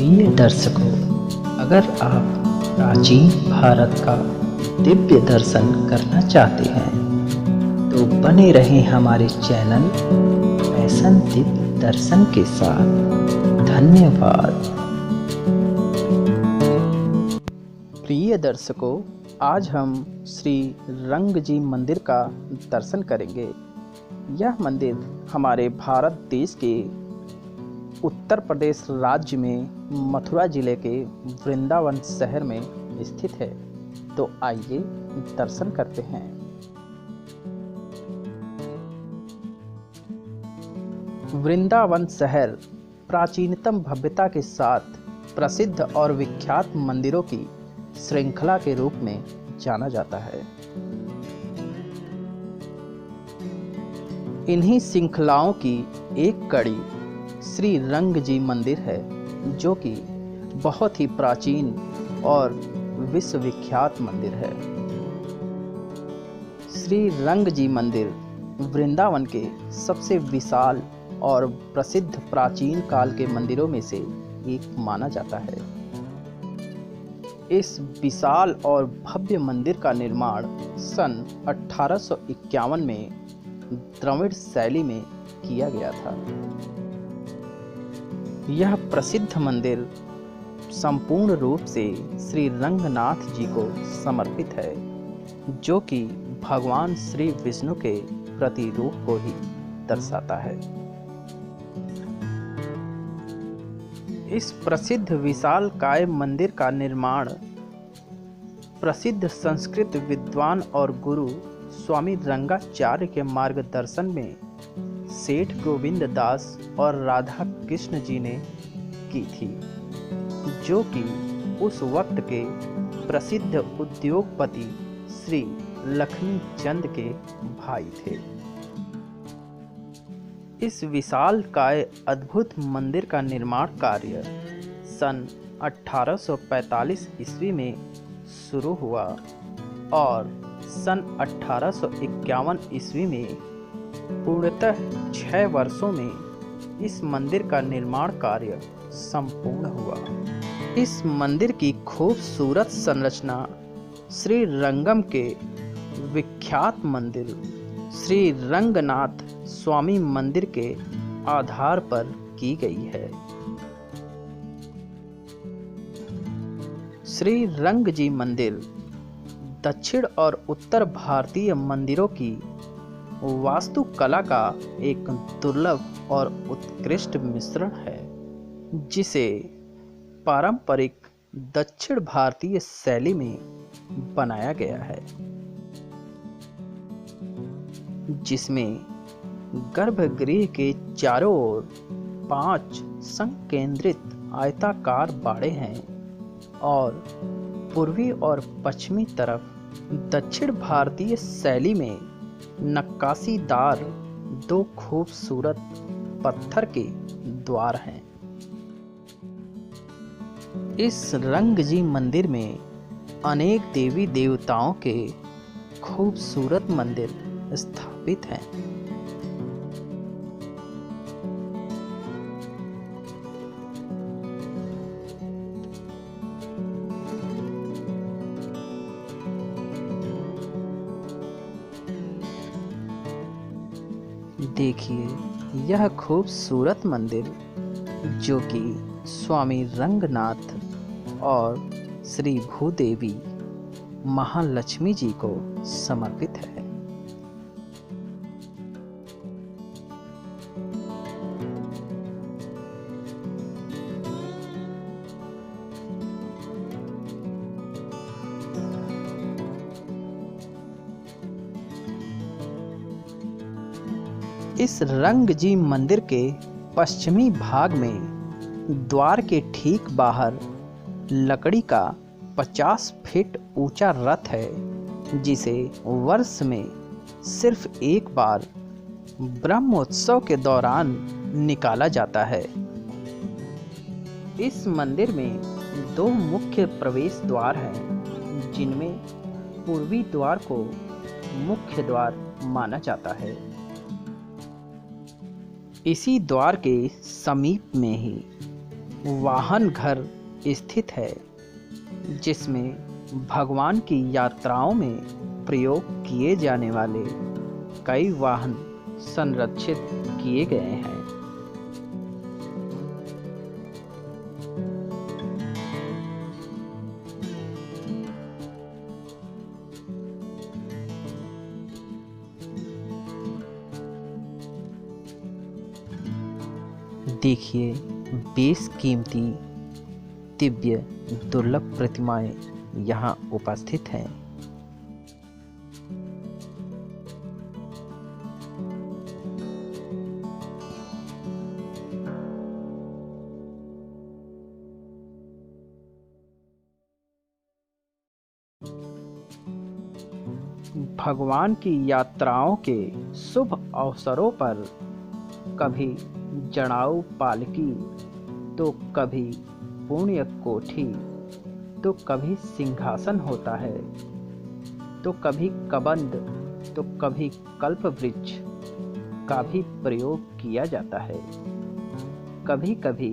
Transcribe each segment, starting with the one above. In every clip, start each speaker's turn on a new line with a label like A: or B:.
A: प्रिय दर्शकों, अगर आप प्राचीन भारत का दिव्य दर्शन करना चाहते हैं तो बने रहें हमारे चैनल फैशन दिव्य दर्शन के साथ। धन्यवाद। प्रिय दर्शकों, आज हम श्री रंगजी मंदिर का दर्शन करेंगे। यह मंदिर हमारे भारत देश के उत्तर प्रदेश राज्य में मथुरा जिले के वृंदावन शहर में स्थित है। तो आइए दर्शन करते हैं। वृंदावन शहर प्राचीनतम भव्यता के साथ प्रसिद्ध और विख्यात मंदिरों की श्रृंखला के रूप में जाना जाता है। इन्हीं श्रृंखलाओं की एक कड़ी श्री रंगजी मंदिर है, जो कि बहुत ही प्राचीन और विश्वविख्यात मंदिर है। श्री रंगजी मंदिर वृंदावन के सबसे विशाल और प्रसिद्ध प्राचीन काल के मंदिरों में से एक माना जाता है। इस विशाल और भव्य मंदिर का निर्माण सन 1851 में द्रविड़ शैली में किया गया था। यह प्रसिद्ध मंदिर संपूर्ण रूप से श्री रंगनाथ जी को समर्पित है, जो कि भगवान श्री विष्णु के प्रतिरूप को ही दर्शाता है। इस प्रसिद्ध विशालकाय मंदिर का निर्माण प्रसिद्ध संस्कृत विद्वान और गुरु स्वामी रंगाचार्य के मार्गदर्शन में सेठ गोविंद दास और राधा कृष्ण जी ने की थी, जो कि उस वक्त के प्रसिद्ध उद्योगपति श्री लक्ष्मी चंद के भाई थे। इस विशालकाय अद्भुत मंदिर का निर्माण कार्य सन 1845 ईस्वी में शुरू हुआ और सन 1851 ईस्वी में पूर्णतः 6 वर्षों में इस मंदिर का निर्माण कार्य संपूर्ण हुआ। इस मंदिर की खूबसूरत संरचना श्री रंगम के विख्यात मंदिर श्री रंगनाथ स्वामी मंदिर के आधार पर की गई है। श्री रंगजी मंदिर दक्षिण और उत्तर भारतीय मंदिरों की वास्तुकला का एक दुर्लभ और उत्कृष्ट मिश्रण है, जिसे पारंपरिक दक्षिण भारतीय शैली में बनाया गया है, जिसमें गर्भगृह के चारों ओर 5 संकेंद्रित आयताकार बाड़े हैं और पूर्वी और पश्चिमी तरफ दक्षिण भारतीय शैली में नक्काशीदार 2 खूबसूरत पत्थर के द्वार हैं। इस रंगजी मंदिर में अनेक देवी देवताओं के खूबसूरत मंदिर स्थापित हैं। देखिए यह खूबसूरत मंदिर, जो कि स्वामी रंगनाथ और श्री भूदेवी महालक्ष्मी जी को समर्पित है। इस रंगजी मंदिर के पश्चिमी भाग में द्वार के ठीक बाहर लकड़ी का 50 फीट ऊंचा रथ है, जिसे वर्ष में सिर्फ एक बार ब्रह्मोत्सव के दौरान निकाला जाता है। इस मंदिर में 2 मुख्य प्रवेश द्वार हैं, जिनमें पूर्वी द्वार को मुख्य द्वार माना जाता है। इसी द्वार के समीप में ही वाहन घर स्थित है, जिसमें भगवान की यात्राओं में प्रयोग किए जाने वाले कई वाहन संरक्षित किए गए हैं। देखिए, बेशकीमती दिव्य दुर्लभ प्रतिमाएं यहाँ उपस्थित हैं। भगवान की यात्राओं के शुभ अवसरों पर कभी जड़ाऊ पालकी, तो कभी पुण्य कोठी, तो कभी सिंहासन होता है, तो कभी कबंद, तो कभी कल्प वृक्ष का भी प्रयोग किया जाता है। कभी कभी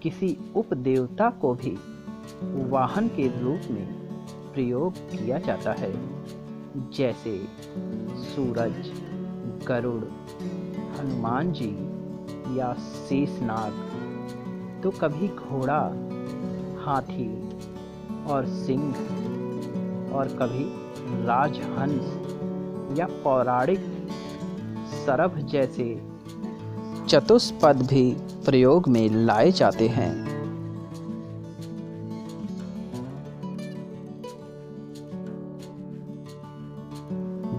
A: किसी उपदेवता को भी वाहन के रूप में प्रयोग किया जाता है, जैसे सूरज, गरुड़, हनुमान जी या शेषनाग, तो कभी घोड़ा, हाथी और सिंह, और कभी राजहंस या पौराणिक सरभ जैसे चतुष्पद भी प्रयोग में लाए जाते हैं।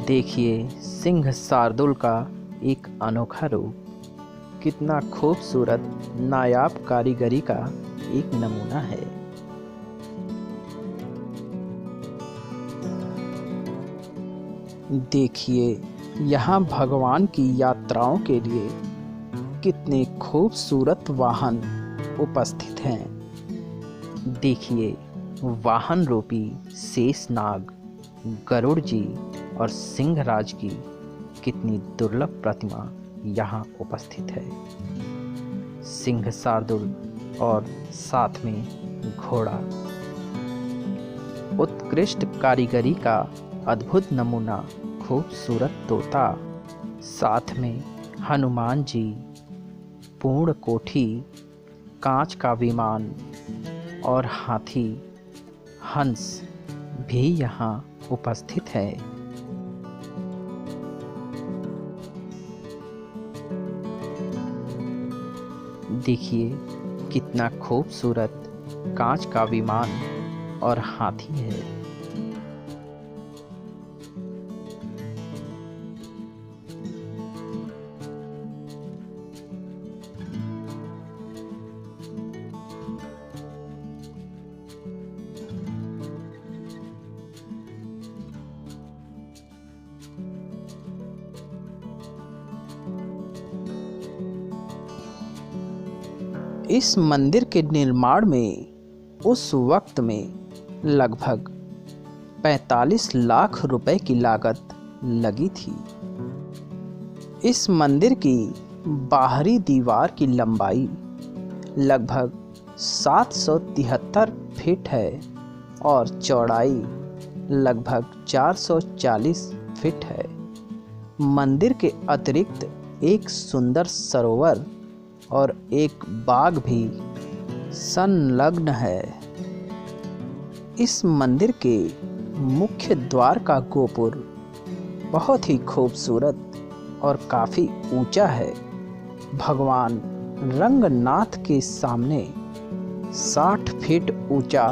A: देखिए, सिंह शार्दुल का एक अनोखा रूप कितना खूबसूरत नायाब कारीगरी का एक नमूना है। देखिए, यहाँ भगवान की यात्राओं के लिए कितने खूबसूरत वाहन उपस्थित हैं। देखिए, वाहन रूपी शेषनाग, गरुड़ जी और सिंहराज की कितनी दुर्लभ प्रतिमा यहाँ उपस्थित है। सिंह शार्दुल और साथ में घोड़ा, उत्कृष्ट कारीगरी का अद्भुत नमूना खूबसूरत तोता, साथ में हनुमान जी, पूर्ण कोठी, कांच का विमान और हाथी, हंस भी यहाँ उपस्थित है। देखिए, कितना खूबसूरत कांच का विमान और हाथी है। इस मंदिर के निर्माण में उस वक्त में लगभग 45 लाख रुपए की लागत लगी थी। इस मंदिर की बाहरी दीवार की लंबाई लगभग 773 फीट है और चौड़ाई लगभग 440 फीट है। मंदिर के अतिरिक्त एक सुंदर सरोवर और एक बाग भी संलग्न है। इस मंदिर के मुख्य द्वार का गोपुर बहुत ही खूबसूरत और काफ़ी ऊंचा है। भगवान रंगनाथ के सामने 60 फीट ऊंचा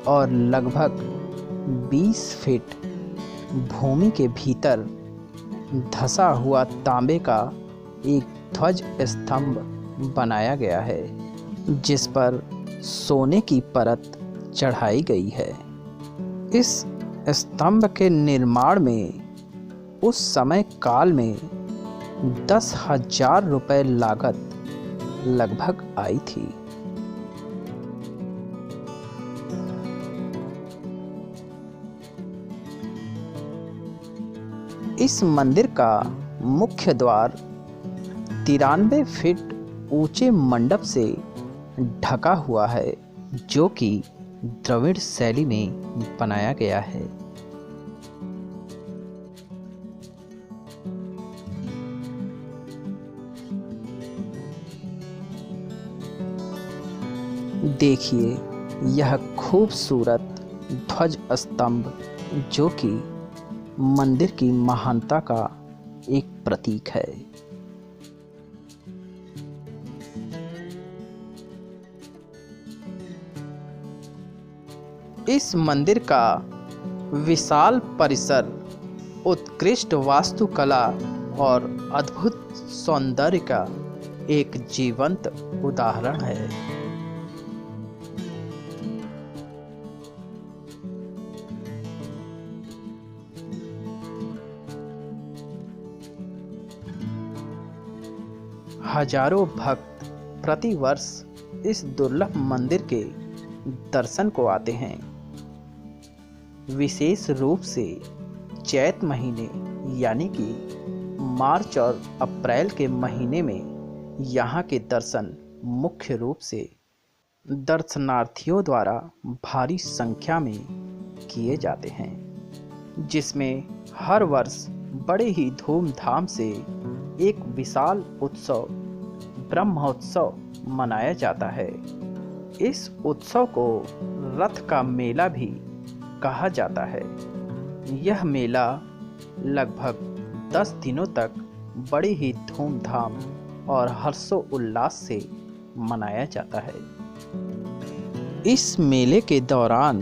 A: और लगभग 20 फीट भूमि के भीतर धंसा हुआ तांबे का एक ध्वज स्तंभ बनाया गया है, जिस पर सोने की परत चढ़ाई गई है। इस स्तंभ के निर्माण में उस समय काल में 10,000 रुपए लागत लगभग आई थी। इस मंदिर का मुख्य द्वार 93 फीट ऊंचे मंडप से ढका हुआ है, जो कि द्रविड़ शैली में बनाया गया है। देखिए यह खूबसूरत ध्वज स्तंभ, जो कि मंदिर की महानता का एक प्रतीक है। इस मंदिर का विशाल परिसर उत्कृष्ट वास्तुकला और अद्भुत सौंदर्य का एक जीवंत उदाहरण है। हजारों भक्त प्रतिवर्ष इस दुर्लभ मंदिर के दर्शन को आते हैं। विशेष रूप से चैत महीने यानी कि मार्च और अप्रैल के महीने में यहाँ के दर्शन मुख्य रूप से दर्शनार्थियों द्वारा भारी संख्या में किए जाते हैं, जिसमें हर वर्ष बड़े ही धूमधाम से एक विशाल उत्सव ब्रह्मोत्सव मनाया जाता है। इस उत्सव को रथ का मेला भी कहा जाता है। यह मेला लगभग 10 दिनों तक बड़ी ही धूमधाम और हर्षोल्लास से मनाया जाता है। इस मेले के दौरान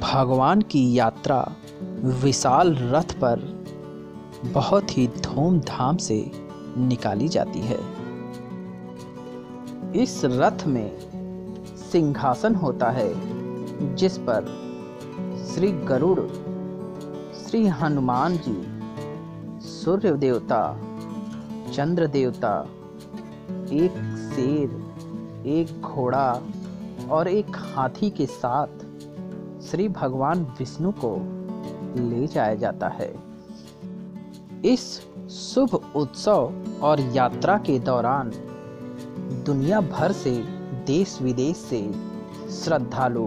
A: भगवान की यात्रा विशाल रथ पर बहुत ही धूमधाम से निकाली जाती है। इस रथ में सिंहासन होता है, जिस पर श्री गरुड़, श्री हनुमान जी, सूर्य देवता, चंद्र देवता, एक शेर, एक घोड़ा और एक हाथी के साथ श्री भगवान विष्णु को ले जाया जाता है। इस शुभ उत्सव और यात्रा के दौरान दुनिया भर से देश विदेश से श्रद्धालु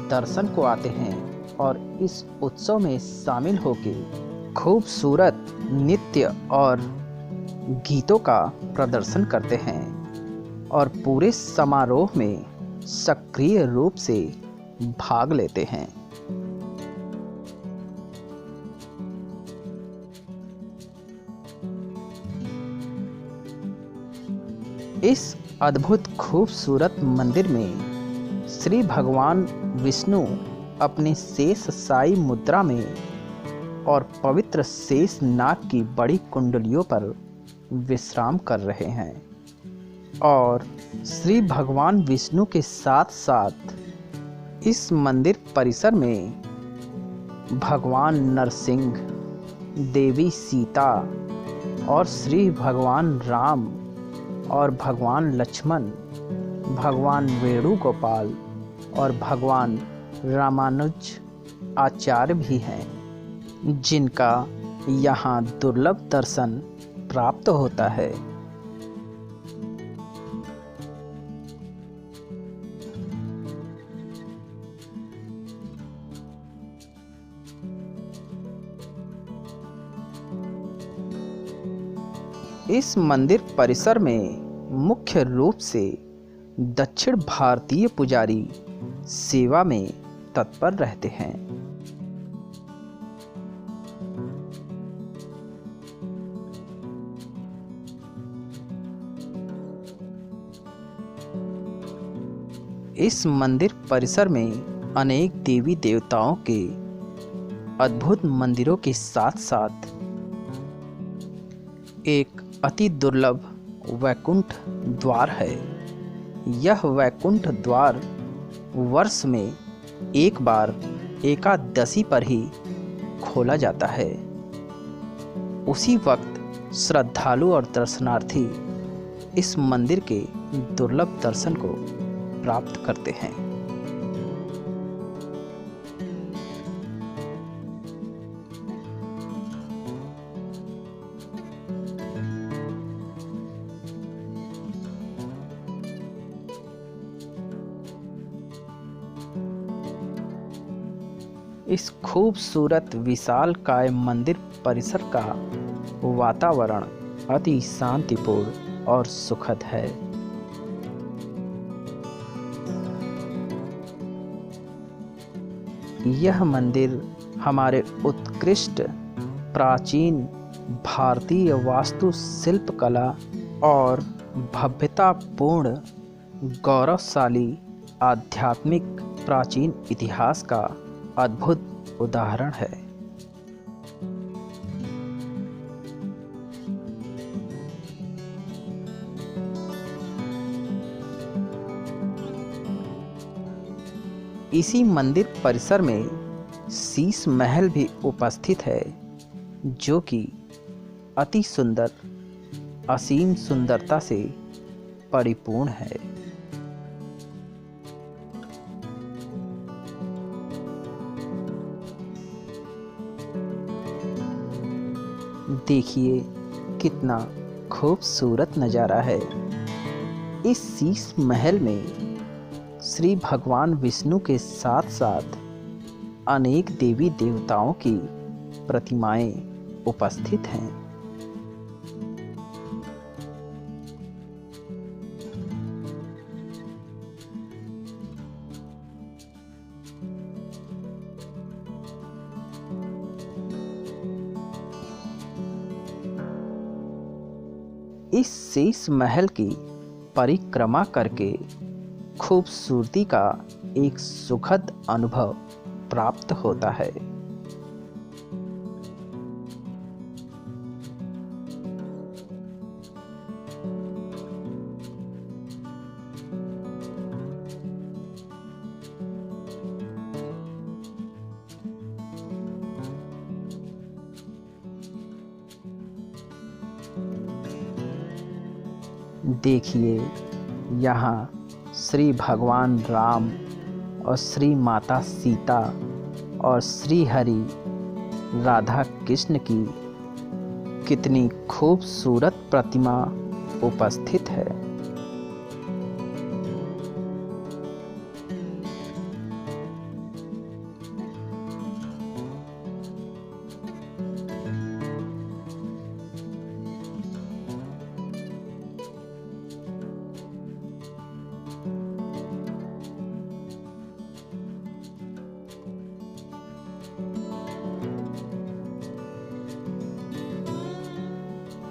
A: दर्शन को आते हैं और इस उत्सव में शामिल होकर खूबसूरत नृत्य और गीतों का प्रदर्शन करते हैं और पूरे समारोह में सक्रिय रूप से भाग लेते हैं। इस अद्भुत खूबसूरत मंदिर में श्री भगवान विष्णु अपने शेष शायी मुद्रा में और पवित्र शेष नाग की बड़ी कुंडलियों पर विश्राम कर रहे हैं और श्री भगवान विष्णु के साथ साथ इस मंदिर परिसर में भगवान नरसिंह, देवी सीता और श्री भगवान राम और भगवान लक्ष्मण, भगवान वेणुगोपाल और भगवान रामानुज आचार्य भी हैं, जिनका यहाँ दुर्लभ दर्शन प्राप्त होता है। इस मंदिर परिसर में मुख्य रूप से दक्षिण भारतीय पुजारी सेवा में तत्पर रहते हैं। इस मंदिर परिसर में अनेक देवी देवताओं के अद्भुत मंदिरों के साथ साथ एक अति दुर्लभ वैकुंठ द्वार है। यह वैकुंठ द्वार वर्ष में एक बार एकादशी पर ही खोला जाता है। उसी वक्त श्रद्धालु और दर्शनार्थी इस मंदिर के दुर्लभ दर्शन को प्राप्त करते हैं। इस खूबसूरत विशालकाय मंदिर परिसर का वातावरण अति शांतिपूर्ण और सुखद है। यह मंदिर हमारे उत्कृष्ट प्राचीन भारतीय वास्तुशिल्प कला और भव्यतापूर्ण गौरवशाली आध्यात्मिक प्राचीन इतिहास का अद्भुत उदाहरण है। इसी मंदिर परिसर में शीश महल भी उपस्थित है, जो कि अति सुंदर, असीम सुंदरता से परिपूर्ण है। देखिए कितना खूबसूरत नज़ारा है। इस शीश महल में श्री भगवान विष्णु के साथ साथ अनेक देवी देवताओं की प्रतिमाएं उपस्थित हैं। इस शीश महल की परिक्रमा करके खूबसूरती का एक सुखद अनुभव प्राप्त होता है। देखिए यहाँ श्री भगवान राम और श्री माता सीता और श्री हरि राधा कृष्ण की कितनी खूबसूरत प्रतिमा उपस्थित है।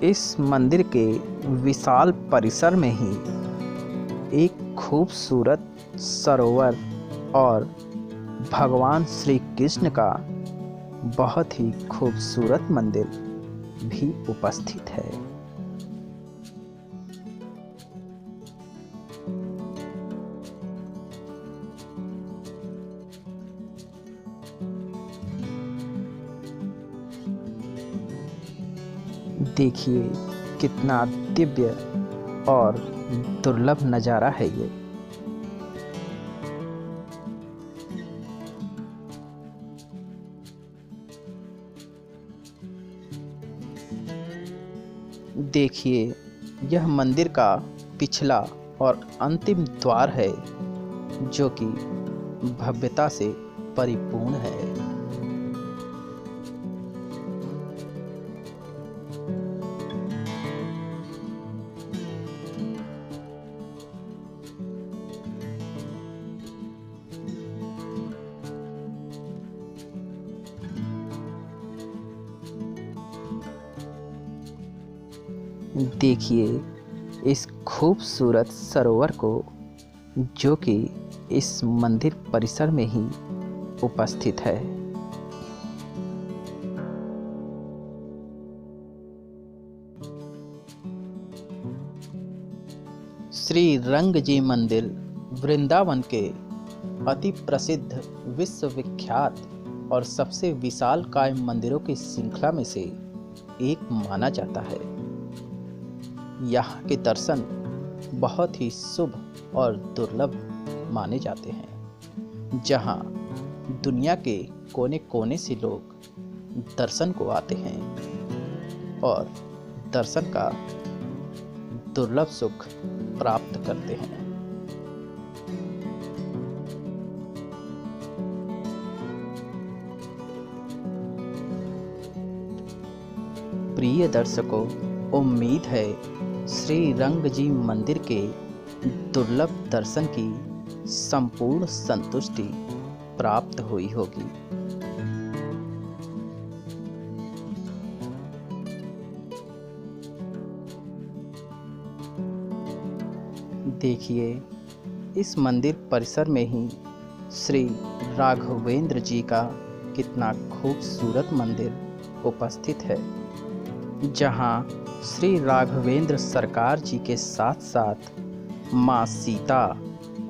A: इस मंदिर के विशाल परिसर में ही एक खूबसूरत सरोवर और भगवान श्री कृष्ण का बहुत ही खूबसूरत मंदिर भी उपस्थित है। देखिए कितना दिव्य और दुर्लभ नज़ारा है ये। देखिए यह मंदिर का पिछला और अंतिम द्वार है, जो कि भव्यता से परिपूर्ण है। देखिए इस खूबसूरत सरोवर को, जो कि इस मंदिर परिसर में ही उपस्थित है। श्री रंगजी मंदिर वृंदावन के अति प्रसिद्ध विश्वविख्यात और सबसे विशालकाय मंदिरों की श्रृंखला में से एक माना जाता है। यहाँ के दर्शन बहुत ही शुभ और दुर्लभ माने जाते हैं, जहाँ दुनिया के कोने कोने से लोग दर्शन को आते हैं और दर्शन का दुर्लभ सुख प्राप्त करते हैं। प्रिय दर्शकों, उम्मीद है श्री रंग जी मंदिर के दुर्लभ दर्शन की संपूर्ण संतुष्टि प्राप्त हुई होगी। देखिए, इस मंदिर परिसर में ही श्री राघवेंद्र जी का कितना खूबसूरत मंदिर उपस्थित है, जहां श्री राघवेंद्र सरकार जी के साथ साथ माँ सीता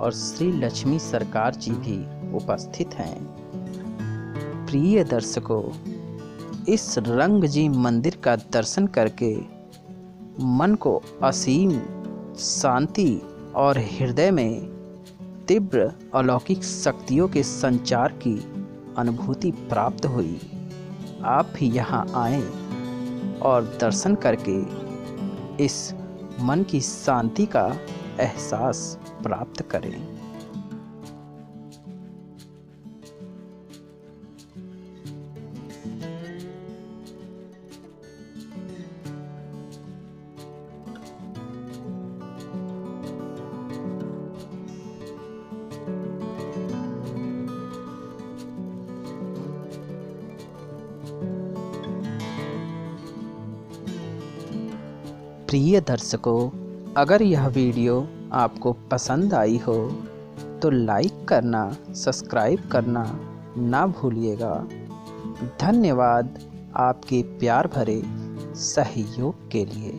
A: और श्री लक्ष्मी सरकार जी भी उपस्थित हैं। प्रिय दर्शकों, इस रंग जी मंदिर का दर्शन करके मन को असीम शांति और हृदय में तीव्र अलौकिक शक्तियों के संचार की अनुभूति प्राप्त हुई। आप भी यहाँ आएं और दर्शन करके इस मन की शांति का एहसास प्राप्त करें। प्रिय दर्शकों, अगर यह वीडियो आपको पसंद आई हो तो लाइक करना, सब्सक्राइब करना ना भूलिएगा। धन्यवाद आपके प्यार भरे सहयोग के लिए।